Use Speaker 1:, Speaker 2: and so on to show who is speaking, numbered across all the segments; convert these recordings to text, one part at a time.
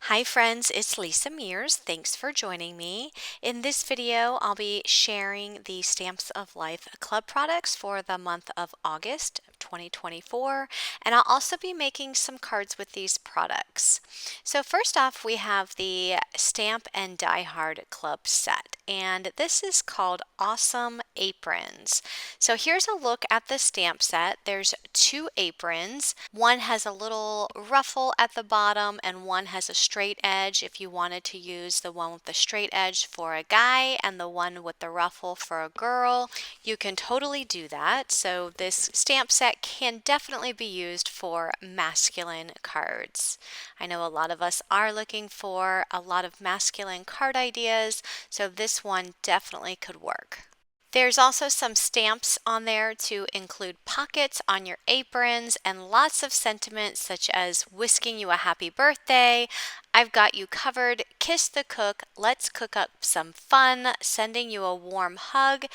Speaker 1: Hi friends, it's Lisa Mears. Thanks for joining me. In this video, I'll be sharing the Stamps of Life Club products for the month of August of 2024, and I'll also be making some cards with these products. So first off, we have the Stamp and Die Hard Club set, and this is called Awesome Aprons. So here's a look at the stamp set. There's two aprons. One has a little ruffle at the bottom and one has a straight edge. If you wanted to use the one with the straight edge for a guy and the one with the ruffle for a girl, you can totally do that. So this stamp set can definitely be used for masculine cards. I know a lot of us are looking for a lot of masculine card ideas, so this one definitely could work. There's also some stamps on there to include pockets on your aprons and lots of sentiments such as wishing you a happy birthday, I've got you covered, kiss the cook, let's cook up some fun, sending you a warm hug,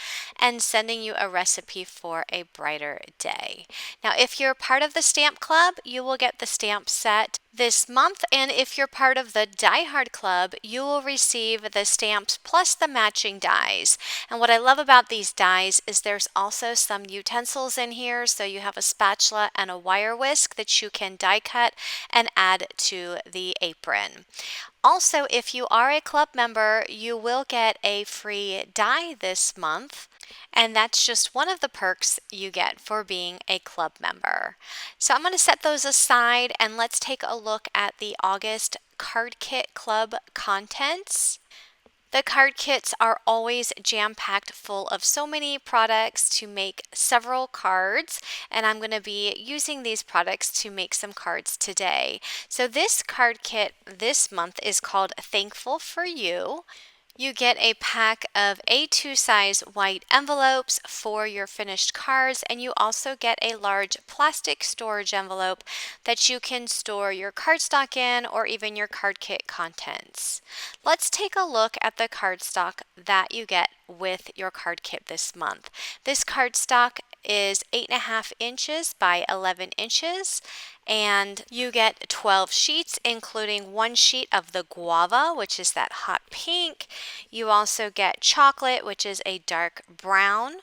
Speaker 1: and sending you a recipe for a brighter day. Now, if you're part of the stamp club, you will get the stamp set this month, and if you're part of the Die Hard Club, you will receive the stamps plus the matching dies. And what I love about these dies is there's also some utensils in here, so you have a spatula and a wire whisk that you can die cut and add to the apron. Also, if you are a club member, you will get a free die this month. And that's just one of the perks you get for being a club member. So I'm going to set those aside and let's take a look at the August Card Kit Club contents. The card kits are always jam-packed full of so many products to make several cards, and I'm going to be using these products to make some cards today. So this card kit this month is called Thankful for You. You get a pack of A2 size white envelopes for your finished cards, and you also get a large plastic storage envelope that you can store your cardstock in or even your card kit contents. Let's take a look at the cardstock that you get with your card kit this month. This cardstock is 8.5 inches by 11 inches, and you get 12 sheets, including one sheet of the guava, which is that hot pink. You also get chocolate, which is a dark brown.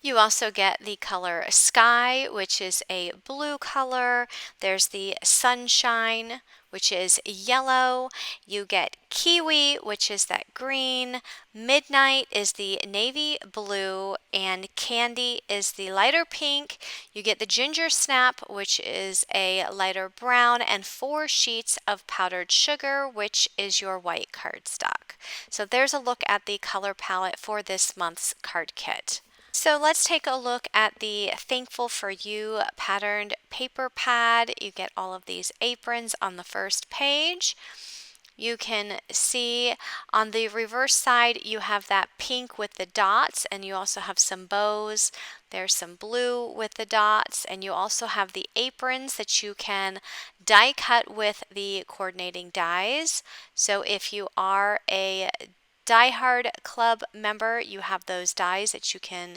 Speaker 1: You also get the color sky, which is a blue color. There's the sunshine, which is yellow. You get kiwi, which is that green. Midnight is the navy blue, and candy is the lighter pink. You get the ginger snap, which is a lighter brown, and 4 sheets of powdered sugar, which is your white cardstock. So there's a look at the color palette for this month's card kit. So let's take a look at the Thankful for You patterned paper pad. You get all of these aprons on the first page. You can see on the reverse side you have that pink with the dots, and you also have some bows. There's some blue with the dots, and you also have the aprons that you can die cut with the coordinating dies. So if you are a Die Hard Club member, you have those dies that you can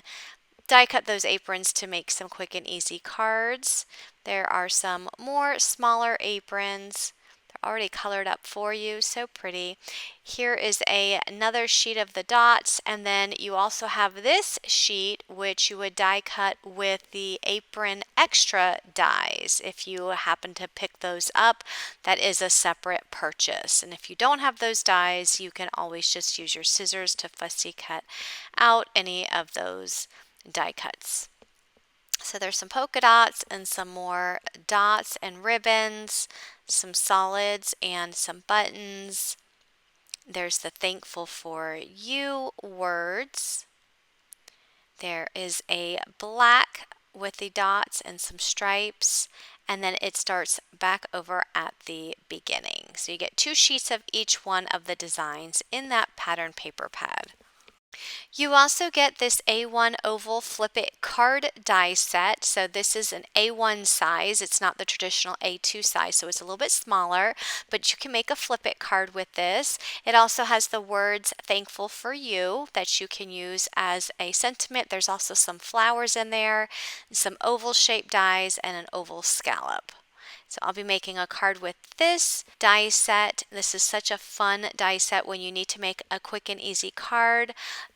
Speaker 1: die cut those aprons to make some quick and easy cards. There are some more smaller aprons. They're already colored up for you, so pretty. Here is another sheet of the dots, and then you also have this sheet which you would die cut with the apron extra dies. If you happen to pick those up, that is a separate purchase. And if you don't have those dies, you can always just use your scissors to fussy cut out any of those die cuts. So there's some polka dots and some more dots and ribbons, some solids and some buttons. There's the Thankful for You words. There is a black with the dots and some stripes, and then it starts back over at the beginning. So you get 2 sheets of each one of the designs in that pattern paper pad. You also get this A1 oval flip it card die set. So this is an A1 size. It's not the traditional A2 size, so it's a little bit smaller, but you can make a flip it card with this. It also has the words Thankful for You that you can use as a sentiment. There's also some flowers in there, some oval shaped dies, and an oval scallop. So I'll be making a card with this die set. This is such a fun die set when you need to make a quick and easy card.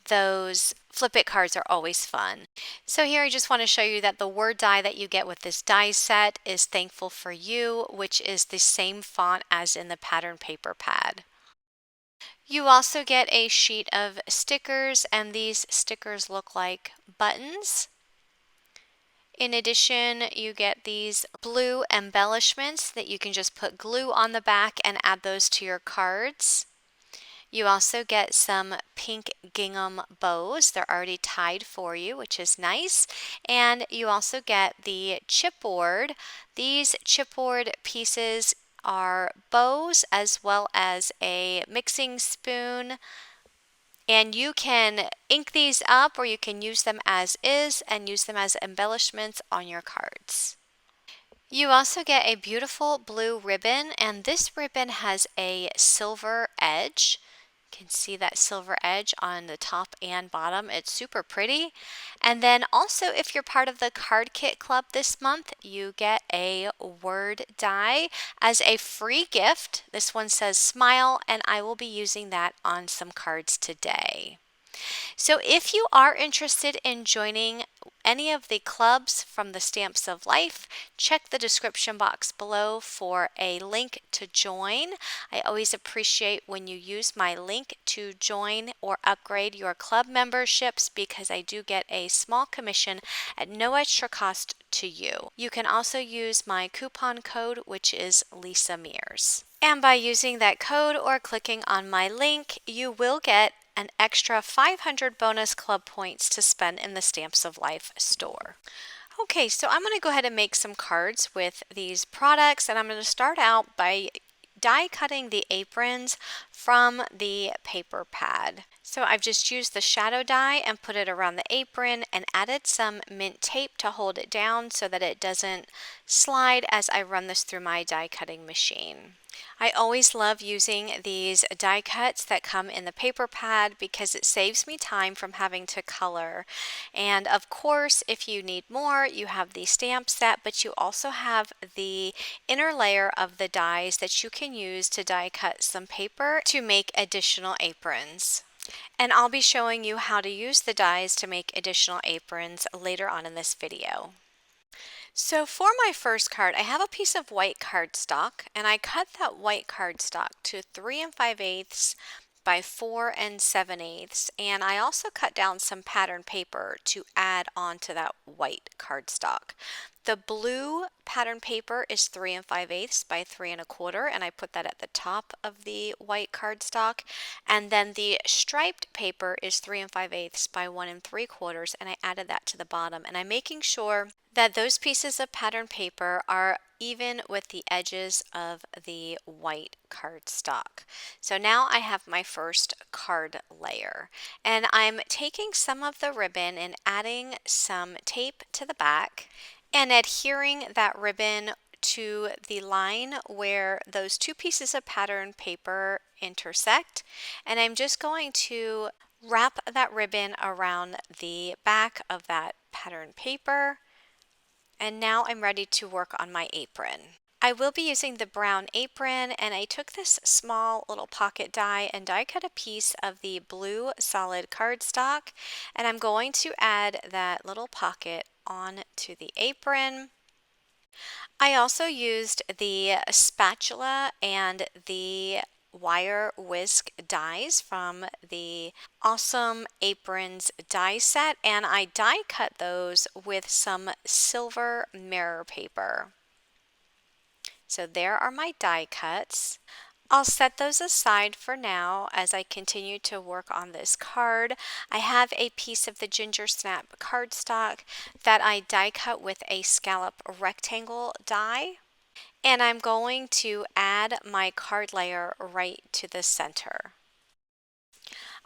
Speaker 1: Those flip it cards are always fun. So here I just want to show you that the word die that you get with this die set is Thankful for You, which is the same font as in the pattern paper pad. You also get a sheet of stickers, and these stickers look like buttons. In addition, you get these blue embellishments that you can just put glue on the back and add those to your cards. You also get some pink gingham bows. They're already tied for you, which is nice. And you also get the chipboard. These chipboard pieces are bows as well as a mixing spoon. And you can ink these up or you can use them as is and use them as embellishments on your cards. You also get a beautiful blue ribbon, and this ribbon has a silver edge. You can see that silver edge on the top and bottom. It's super pretty. And then also, if you're part of the Card Kit Club this month, you get a word die as a free gift. This one says Smile, and I will be using that on some cards today. So if you are interested in joining any of the clubs from the Stamps of Life, check the description box below for a link to join. I always appreciate when you use my link to join or upgrade your club memberships because I do get a small commission at no extra cost to you. You can also use my coupon code, which is Lisa Mears. And by using that code or clicking on my link, you will get an extra 500 bonus club points to spend in the Stamps of Life store. Okay, so I'm going to go ahead and make some cards with these products, and I'm going to start out by die cutting the aprons from the paper pad. So I've just used the shadow die and put it around the apron and added some mint tape to hold it down so that it doesn't slide as I run this through my die cutting machine. I always love using these die cuts that come in the paper pad because it saves me time from having to color. And of course, if you need more, you have the stamp set, but you also have the inner layer of the dies that you can use to die cut some paper to make additional aprons. And I'll be showing you how to use the dies to make additional aprons later on in this video. So for my first card, I have a piece of white cardstock, and I cut that white cardstock to 3 5/8 by 4 7/8, and I also cut down some pattern paper to add onto that white cardstock. The blue pattern paper is 3 5/8 by 3 1/4, and I put that at the top of the white cardstock. And then the striped paper is 3 5/8 by 1 3/4, and I added that to the bottom. And I'm making sure that those pieces of pattern paper are even with the edges of the white cardstock. So now I have my first card layer, and I'm taking some of the ribbon and adding some tape to the back and adhering that ribbon to the line where those two pieces of pattern paper intersect, and I'm just going to wrap that ribbon around the back of that pattern paper. And now I'm ready to work on my apron. I will be using the brown apron, and I took this small little pocket die and die cut a piece of the blue solid cardstock, and I'm going to add that little pocket on to the apron. I also used the spatula and the wire whisk dies from the Awesome Aprons die set, and I die cut those with some silver mirror paper. So there are my die cuts. I'll set those aside for now as I continue to work on this card. I have a piece of the Ginger Snap cardstock that I die cut with a scallop rectangle die, and I'm going to add my card layer right to the center.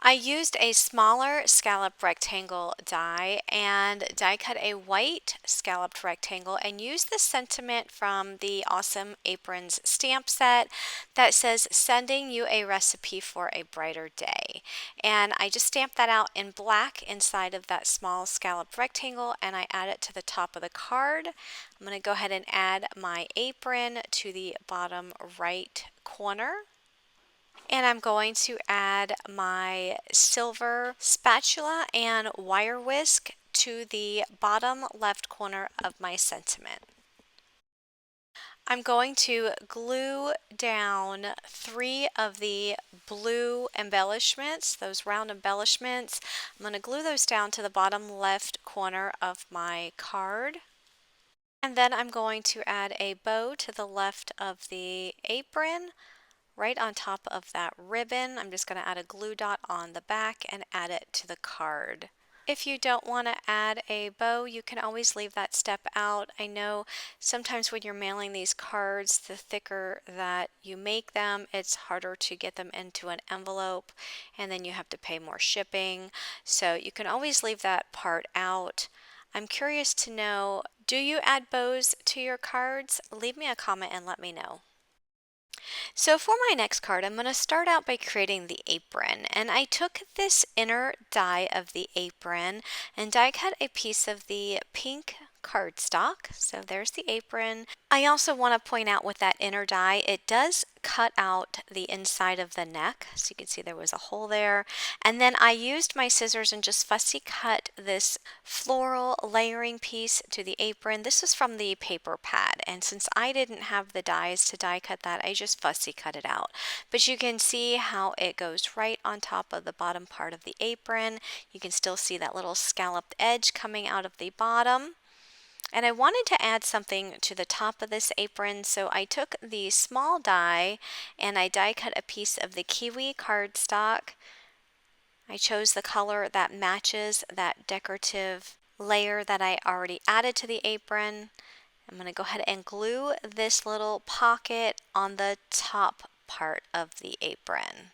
Speaker 1: I used a smaller scallop rectangle die and die cut a white scalloped rectangle and used the sentiment from the Awesome Aprons stamp set that says sending you a recipe for a brighter day. And I just stamped that out in black inside of that small scalloped rectangle and I add it to the top of the card. I'm going to go ahead and add my apron to the bottom right corner. And I'm going to add my silver spatula and wire whisk to the bottom left corner of my sentiment. I'm going to glue down 3 of the blue embellishments, those round embellishments. I'm going to glue those down to the bottom left corner of my card. And then I'm going to add a bow to the left of the apron. Right on top of that ribbon, I'm just going to add a glue dot on the back and add it to the card. If you don't want to add a bow, you can always leave that step out. I know sometimes when you're mailing these cards, the thicker that you make them, it's harder to get them into an envelope, and then you have to pay more shipping. So you can always leave that part out. I'm curious to know, do you add bows to your cards? Leave me a comment and let me know. So for my next card, I'm going to start out by creating the apron. And I took this inner die of the apron and die cut a piece of the pink cardstock. So there's the apron. I also want to point out with that inner die, it does cut out the inside of the neck. So you can see there was a hole there. And then I used my scissors and just fussy cut this floral layering piece to the apron. This was from the paper pad. And since I didn't have the dies to die cut that, I just fussy cut it out. But you can see how it goes right on top of the bottom part of the apron. You can still see that little scalloped edge coming out of the bottom. And I wanted to add something to the top of this apron, so I took the small die and I die cut a piece of the kiwi cardstock. I chose the color that matches that decorative layer that I already added to the apron. I'm going to go ahead and glue this little pocket on the top part of the apron.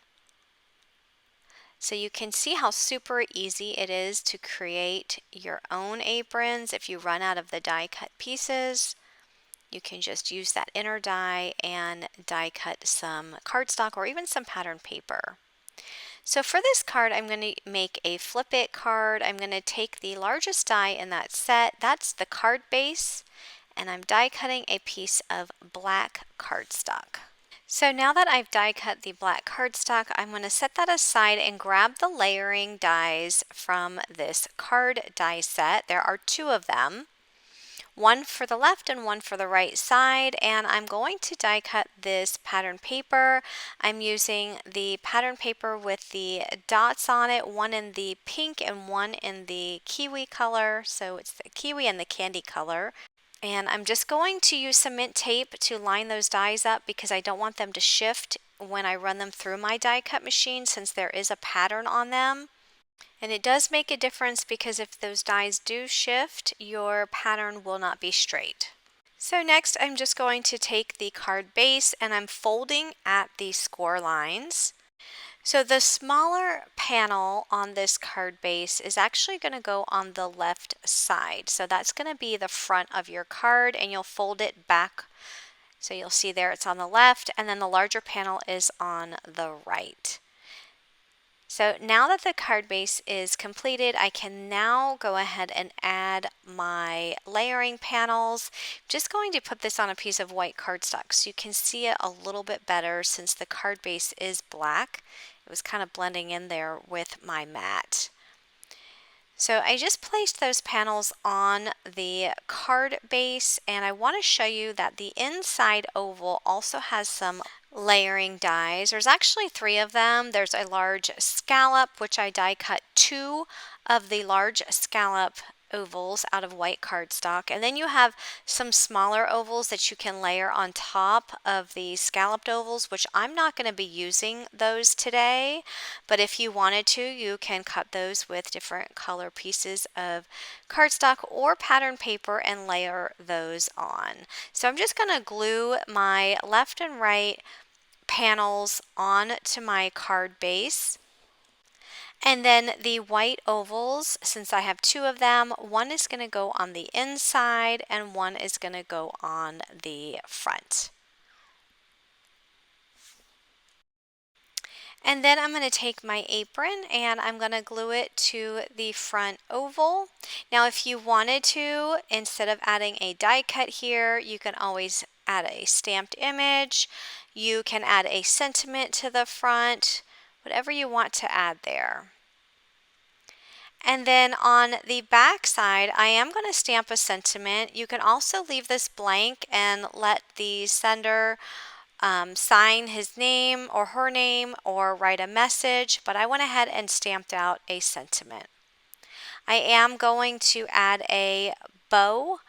Speaker 1: So you can see how super easy it is to create your own aprons. If you run out of the die cut pieces, you can just use that inner die and die cut some cardstock or even some pattern paper. So for this card, I'm going to make a flip it card. I'm going to take the largest die in that set. That's the card base, and I'm die cutting a piece of black cardstock. So now that I've die cut the black cardstock, I'm going to set that aside and grab the layering dies from this card die set. There are 2 of them, one for the left and one for the right side, and I'm going to die cut this pattern paper. I'm using the pattern paper with the dots on it, one in the pink and one in the kiwi color, so it's the kiwi and the candy color. And I'm just going to use cement tape to line those dies up because I don't want them to shift when I run them through my die cut machine, since there is a pattern on them. And it does make a difference because if those dies do shift, your pattern will not be straight. So next I'm just going to take the card base and I'm folding at the score lines. So the smaller panel on this card base is actually going to go on the left side. So that's going to be the front of your card, and you'll fold it back. So you'll see there it's on the left, and then the larger panel is on the right. So now that the card base is completed, I can now go ahead and add my layering panels. I'm just going to put this on a piece of white cardstock so you can see it a little bit better since the card base is black. It was kind of blending in there with my mat. So I just placed those panels on the card base, and I want to show you that the inside oval also has some layering dies. There's actually 3 of them. There's a large scallop, which I die cut 2 of the large scallop ovals out of white cardstock, and then you have some smaller ovals that you can layer on top of the scalloped ovals, which I'm not going to be using those today, but if you wanted to, you can cut those with different color pieces of cardstock or pattern paper and layer those on. So I'm just going to glue my left and right panels on to my card base. And then the white ovals, since I have two of them, one is going to go on the inside and one is going to go on the front. And then I'm going to take my apron and I'm going to glue it to the front oval. Now if you wanted to, instead of adding a die cut here, you can always add a stamped image. You can add a sentiment to the front, whatever you want to add there. And then on the back side, I am going to stamp a sentiment. You can also leave this blank and let the sender sign his name or her name or write a message, but I went ahead and stamped out a sentiment. I am going to add a bow.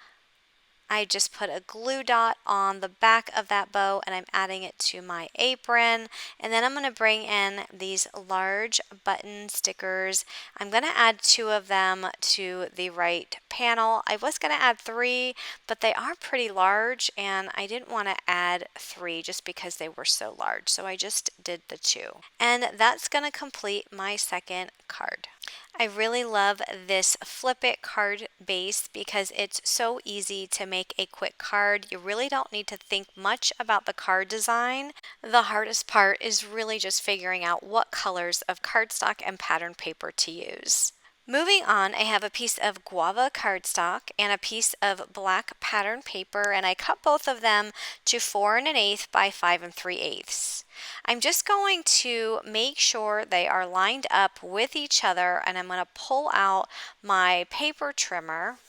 Speaker 1: I just put a glue dot on the back of that bow and I'm adding it to my apron. And then I'm going to bring in these large button stickers. I'm going to add two of them to the right panel. I was going to add three, but they are pretty large and I didn't want to add three just because they were so large. So I just did the two. And that's going to complete my second card. I really love this Flip It card base because it's so easy to make a quick card. You really don't need to think much about the card design. The hardest part is really just figuring out what colors of cardstock and pattern paper to use. Moving on, I have a piece of guava cardstock and a piece of black pattern paper, and I cut both of them to 4 1/8 by 5 3/8. I'm just going to make sure they are lined up with each other, and I'm going to pull out my paper trimmer,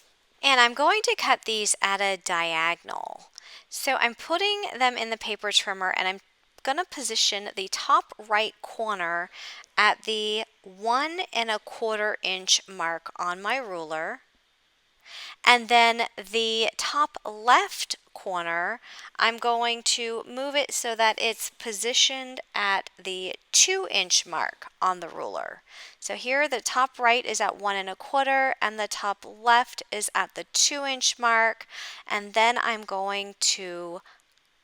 Speaker 1: and I'm going to cut these at a diagonal. So I'm putting them in the paper trimmer, and I'm going to position the top right corner at the 1 1/4 inch mark on my ruler. And then the top left corner, I'm going to move it so that it's positioned at the 2 inch mark on the ruler. So here the top right is at 1 1/4 and the top left is at the 2 inch mark. And then I'm going to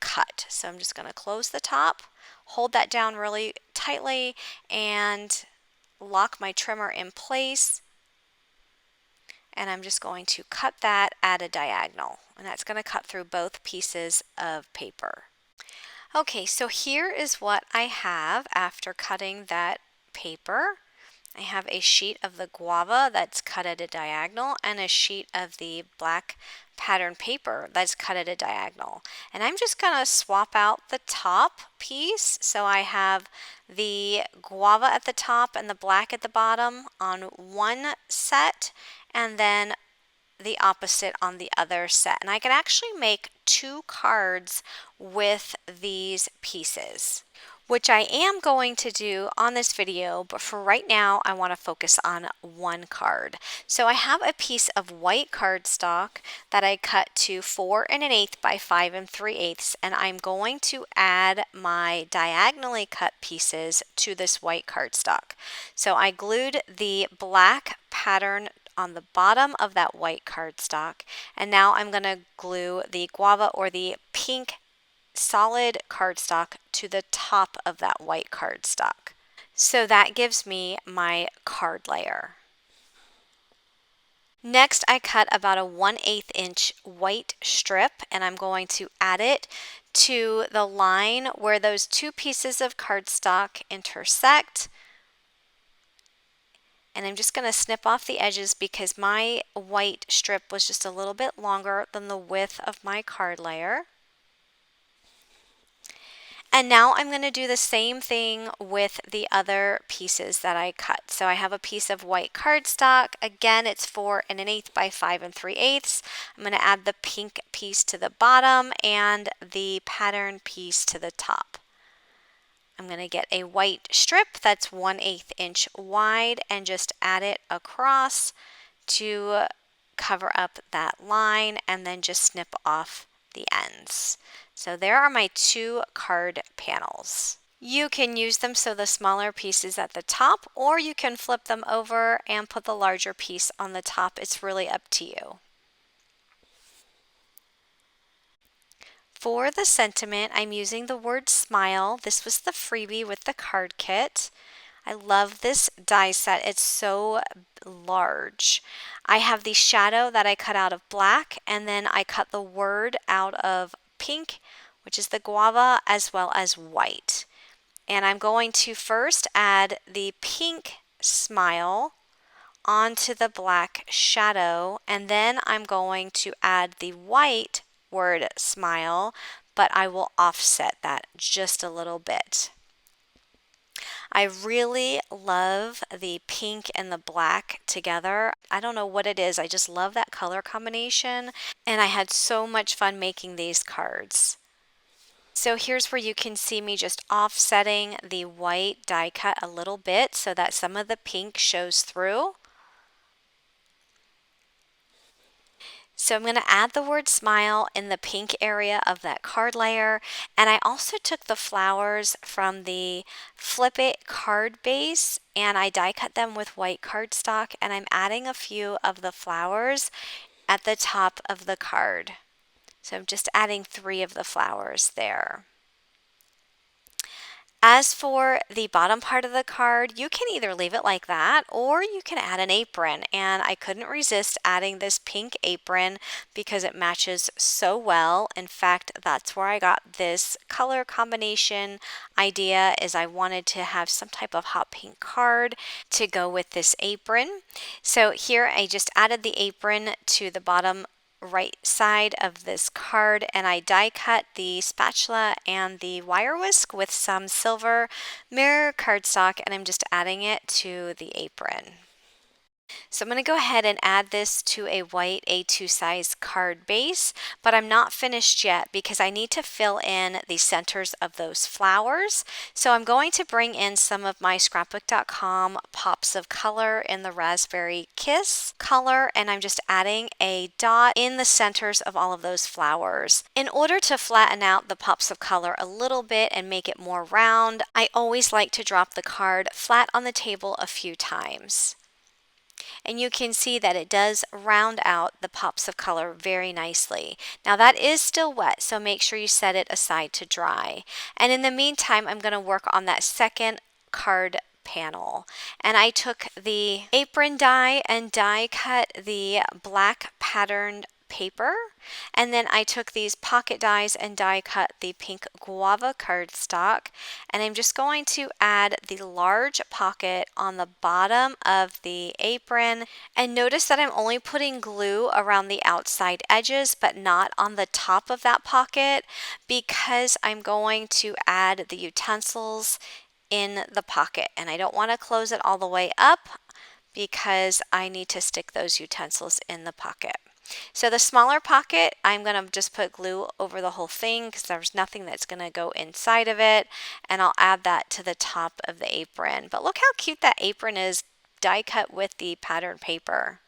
Speaker 1: cut. So I'm just going to close the top, hold that down really tightly, and lock my trimmer in place. And I'm just going to cut that at a diagonal. And that's going to cut through both pieces of paper. Okay, so here is what I have after cutting that paper. I have a sheet of the guava that's cut at a diagonal and a sheet of the black pattern paper that's cut at a diagonal. And I'm just going to swap out the top piece. So I have the guava at the top and the black at the bottom on one set, and then the opposite on the other set. And I can actually make two cards with these pieces, which I am going to do on this video, but for right now I want to focus on one card. So I have a piece of white cardstock that I cut to 4 1/8 by 5 3/8, and I'm going to add my diagonally cut pieces to this white cardstock. So I glued the black pattern on the bottom of that white cardstock, and now I'm going to glue the guava or the pink solid cardstock to the top of that white cardstock. So that gives me my card layer. Next, I cut about a 1/8 inch white strip, and I'm going to add it to the line where those two pieces of cardstock intersect. And I'm just going to snip off the edges because my white strip was just a little bit longer than the width of my card layer. And now I'm going to do the same thing with the other pieces that I cut. So I have a piece of white cardstock. Again, it's 4 1/8 by 5 3/8. I'm going to add the pink piece to the bottom and the pattern piece to the top. I'm going to get a white strip that's 1/8 inch wide and just add it across to cover up that line, and then just snip off the ends. So there are my two card panels. You can use them so the smaller piece is at the top, or you can flip them over and put the larger piece on the top. It's really up to you. For the sentiment, I'm using the word smile. This was the freebie with the card kit. I love this die set. It's so large. I have the shadow that I cut out of black, and then I cut the word out of pink, which is the guava, as well as white. And I'm going to first add the pink smile onto the black shadow, and then I'm going to add the white word smile, but I will offset that just a little bit. I really love the pink and the black together. I don't know what it is. I just love that color combination, and I had so much fun making these cards. So here's where you can see me just offsetting the white die cut a little bit so that some of the pink shows through. So I'm going to add the word smile in the pink area of that card layer. And I also took the flowers from the Flip It card base and I die cut them with white cardstock, and I'm adding a few of the flowers at the top of the card. So I'm just adding 3 of the flowers there. As for the bottom part of the card, you can either leave it like that or you can add an apron. And I couldn't resist adding this pink apron because it matches so well. In fact, that's where I got this color combination idea, is I wanted to have some type of hot pink card to go with this apron. So here I just added the apron to the bottom right side of this card, and I die cut the spatula and the wire whisk with some silver mirror cardstock, and I'm just adding it to the apron. So I'm going to go ahead and add this to a white A2 size card base, but I'm not finished yet because I need to fill in the centers of those flowers. So I'm going to bring in some of my scrapbook.com pops of color in the Raspberry Kiss color, and I'm just adding a dot in the centers of all of those flowers. In order to flatten out the pops of color a little bit and make it more round, I always like to drop the card flat on the table a few times. And you can see that it does round out the pops of color very nicely. Now that is still wet, so make sure you set it aside to dry. And in the meantime, I'm going to work on that second card panel. And I took the apron die and die cut the black patterned paper, and then I took these pocket dies and die cut the pink guava cardstock, and I'm just going to add the large pocket on the bottom of the apron. And notice that I'm only putting glue around the outside edges but not on the top of that pocket, because I'm going to add the utensils in the pocket, and I don't want to close it all the way up because I need to stick those utensils in the pocket. So the smaller pocket, I'm going to just put glue over the whole thing because there's nothing that's going to go inside of it, and I'll add that to the top of the apron. But look how cute that apron is die cut with the pattern paper.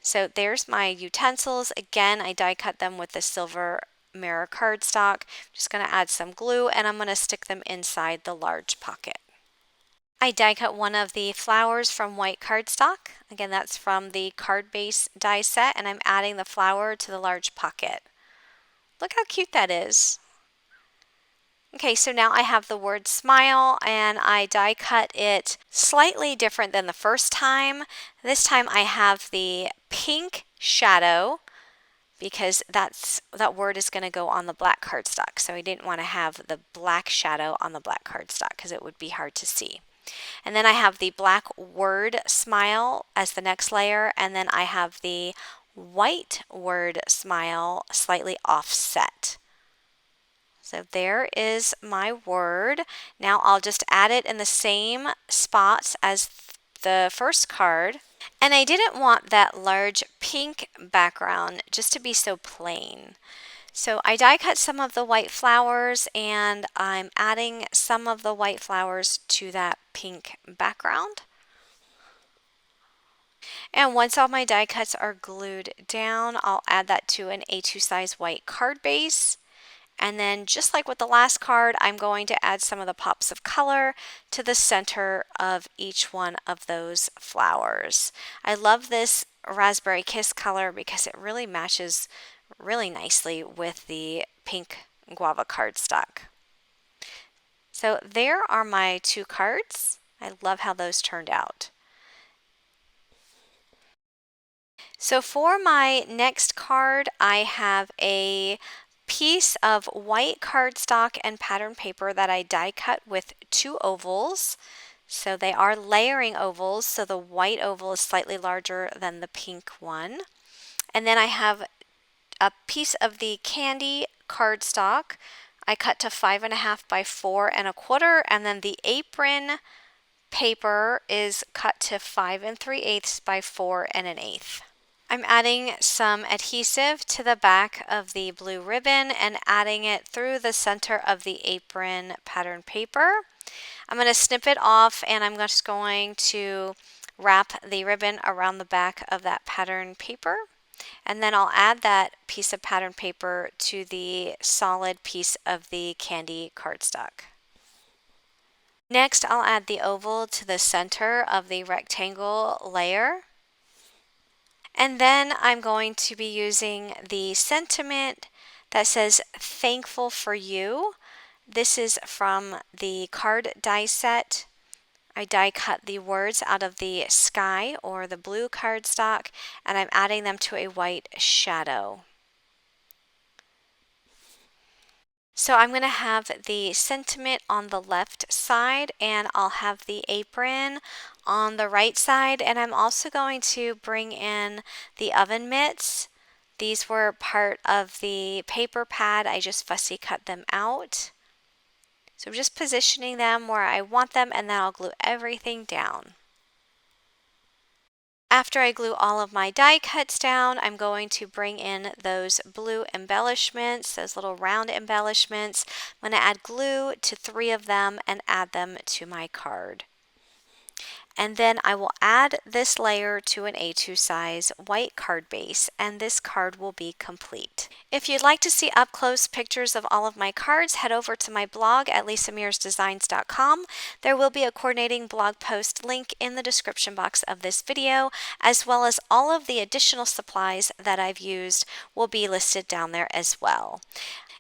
Speaker 1: So there's my utensils. Again, I die cut them with the silver mirror cardstock. I'm just going to add some glue, and I'm going to stick them inside the large pocket. I die cut one of the flowers from white cardstock. Again, that's from the card base die set, and I'm adding the flower to the large pocket. Look how cute that is. Okay, so now I have the word smile, and I die cut it slightly different than the first time. This time I have the pink shadow because that word is going to go on the black cardstock. So I didn't want to have the black shadow on the black cardstock because it would be hard to see. And then I have the black word smile as the next layer, and then I have the white word smile slightly offset. So there is my word. Now I'll just add it in the same spots as the first card. And I didn't want that large pink background just to be so plain. So I die cut some of the white flowers, and I'm adding some of the white flowers to that pink background. And once all my die cuts are glued down, I'll add that to an A2 size white card base. And then just like with the last card, I'm going to add some of the pops of color to the center of each one of those flowers. I love this Raspberry Kiss color because it really matches really nicely with the pink guava cardstock. So there are my 2 cards. I love how those turned out. So for my next card, I have a piece of white cardstock and pattern paper that I die cut with 2 ovals. So they are layering ovals, so the white oval is slightly larger than the pink one. And then I have a piece of the candy cardstock. I cut to 5.5 by 4.25, and then the apron paper is cut to 5 3/8 by 4 1/8. I'm adding some adhesive to the back of the blue ribbon and adding it through the center of the apron pattern paper. I'm going to snip it off, and I'm just going to wrap the ribbon around the back of that pattern paper. And then I'll add that piece of pattern paper to the solid piece of the candy cardstock. Next, I'll add the oval to the center of the rectangle layer. And then I'm going to be using the sentiment that says "Thankful for You." This is from the card die set. I die cut the words out of the sky or the blue cardstock, and I'm adding them to a white shadow. So I'm going to have the sentiment on the left side, and I'll have the apron on the right side, and I'm also going to bring in the oven mitts. These were part of the paper pad. I just fussy cut them out. So I'm just positioning them where I want them, and then I'll glue everything down. After I glue all of my die cuts down, I'm going to bring in those blue embellishments, those little round embellishments. I'm going to add glue to 3 of them and add them to my card. And then I will add this layer to an A2 size white card base, and this card will be complete. If you'd like to see up close pictures of all of my cards, head over to my blog at lisamearsdesigns.com. There will be a coordinating blog post link in the description box of this video, as well as all of the additional supplies that I've used will be listed down there as well.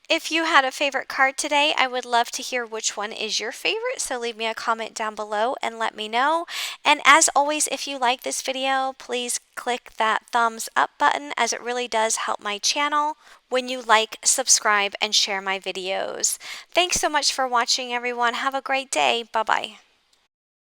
Speaker 1: If you had a favorite card today, I would love to hear which one is your favorite, so leave me a comment down below and let me know. And as always, if you like this video, please click that thumbs up button, as it really does help my channel when you like, subscribe, and share my videos. Thanks so much for watching, everyone. Have a great day. Bye-bye.